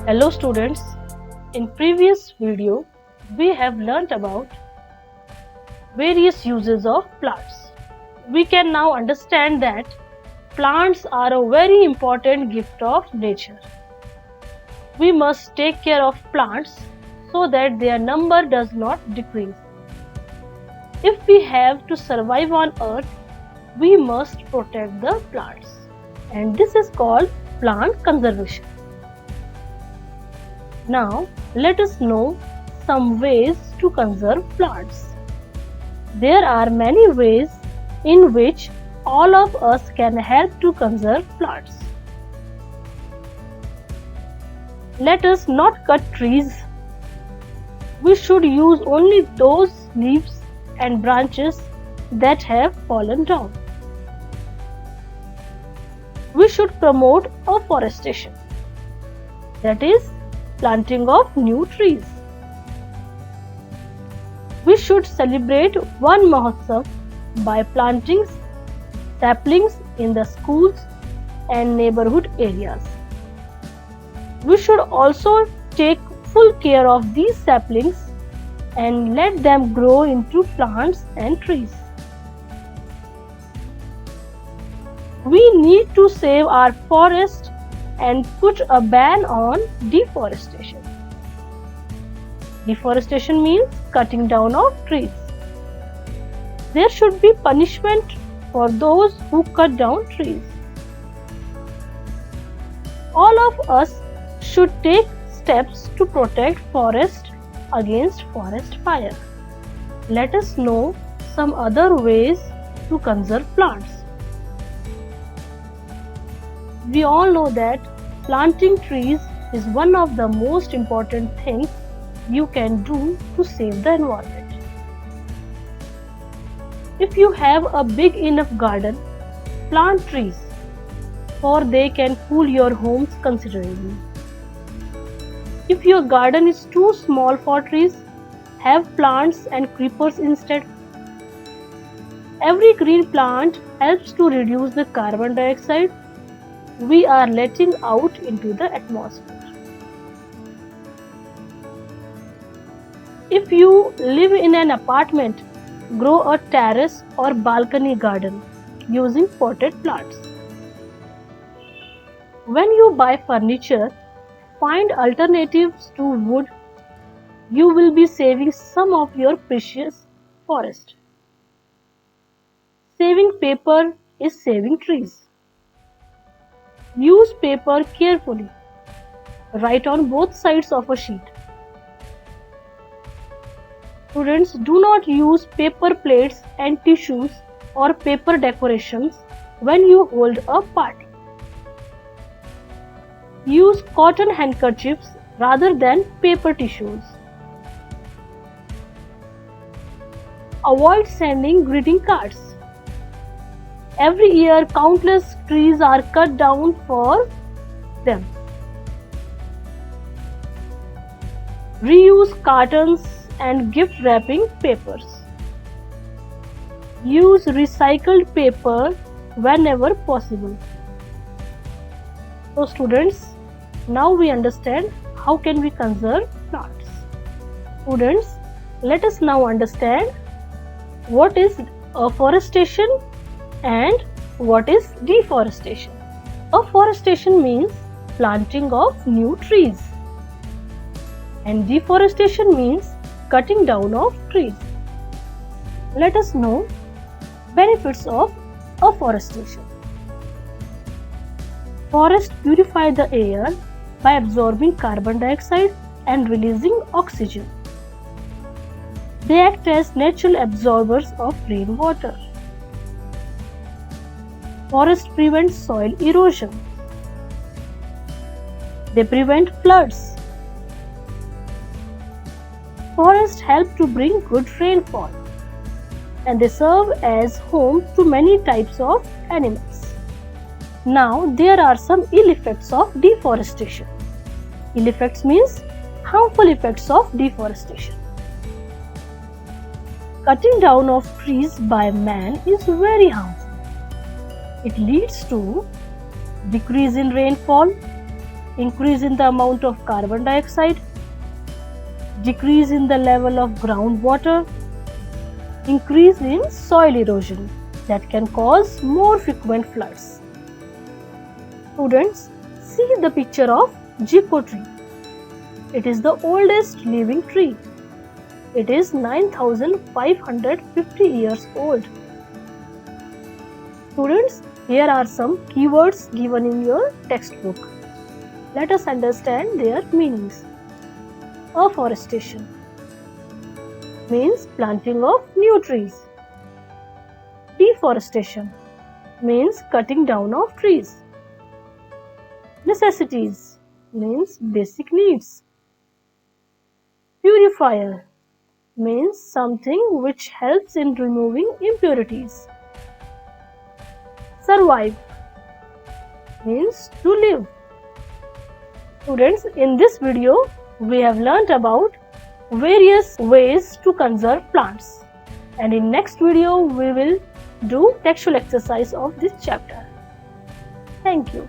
Hello students, in previous video we have learnt about various uses of plants. We can now understand that plants are a very important gift of nature. We must take care of plants so that their number does not decrease. If we have to survive on earth, we must protect the plants, and this is called plant conservation. Now, let us know some ways to conserve plants. There are many ways in which all of us can help to conserve plants. Let us not cut trees. We should use only those leaves and branches that have fallen down. We should promote afforestation, that is, planting of new trees. We should celebrate Van Mahotsav by planting saplings in the schools and neighborhood areas. We should also take full care of these saplings and let them grow into plants and trees. We need to save our forest and put a ban on deforestation. Deforestation means cutting down of trees. There should be punishment for those who cut down trees. All of us should take steps to protect forest against forest fire. Let us know some other ways to conserve plants. We all know that planting trees is one of the most important things you can do to save the environment. If you have a big enough garden, plant trees, for they can cool your homes considerably. If your garden is too small for trees, have plants and creepers instead. Every green plant helps to reduce the carbon dioxide we are letting out into the atmosphere. If you live in an apartment, grow a terrace or balcony garden using potted plants. When you buy furniture, find alternatives to wood. You will be saving some of your precious forest. Saving paper is saving trees. Use paper carefully. Write on both sides of a sheet. Students, do not use paper plates and tissues or paper decorations when you hold a party. Use cotton handkerchiefs rather than paper tissues. Avoid sending greeting cards. Every year, countless trees are cut down for them. Reuse cartons and gift wrapping papers. Use recycled paper whenever possible. So students, now we understand how can we conserve plants. Students, let us now understand what is afforestation and what is deforestation. Afforestation means planting of new trees, and deforestation means cutting down of trees. Let us know benefits of afforestation. Forests purify the air by absorbing carbon dioxide and releasing oxygen. They act as natural absorbers of rainwater. Forests prevent soil erosion. They prevent floods. Forests help to bring good rainfall, and they serve as home to many types of animals. Now, there are some ill effects of deforestation. Ill effects means harmful effects of deforestation. Cutting down of trees by man is very harmful. It leads to decrease in rainfall, increase in the amount of carbon dioxide, decrease in the level of groundwater, increase in soil erosion that can cause more frequent floods. Students, see the picture of Jiko tree. It is the oldest living tree. It is 9,550 years old. Students, here are some keywords given in your textbook. Let us understand their meanings. Afforestation means planting of new trees. Deforestation means cutting down of trees. Necessities means basic needs. Purifier means something which helps in removing impurities. Survive means to live. Students, in this video, we have learnt about various ways to conserve plants. And in next video, we will do textual exercise of this chapter. Thank you.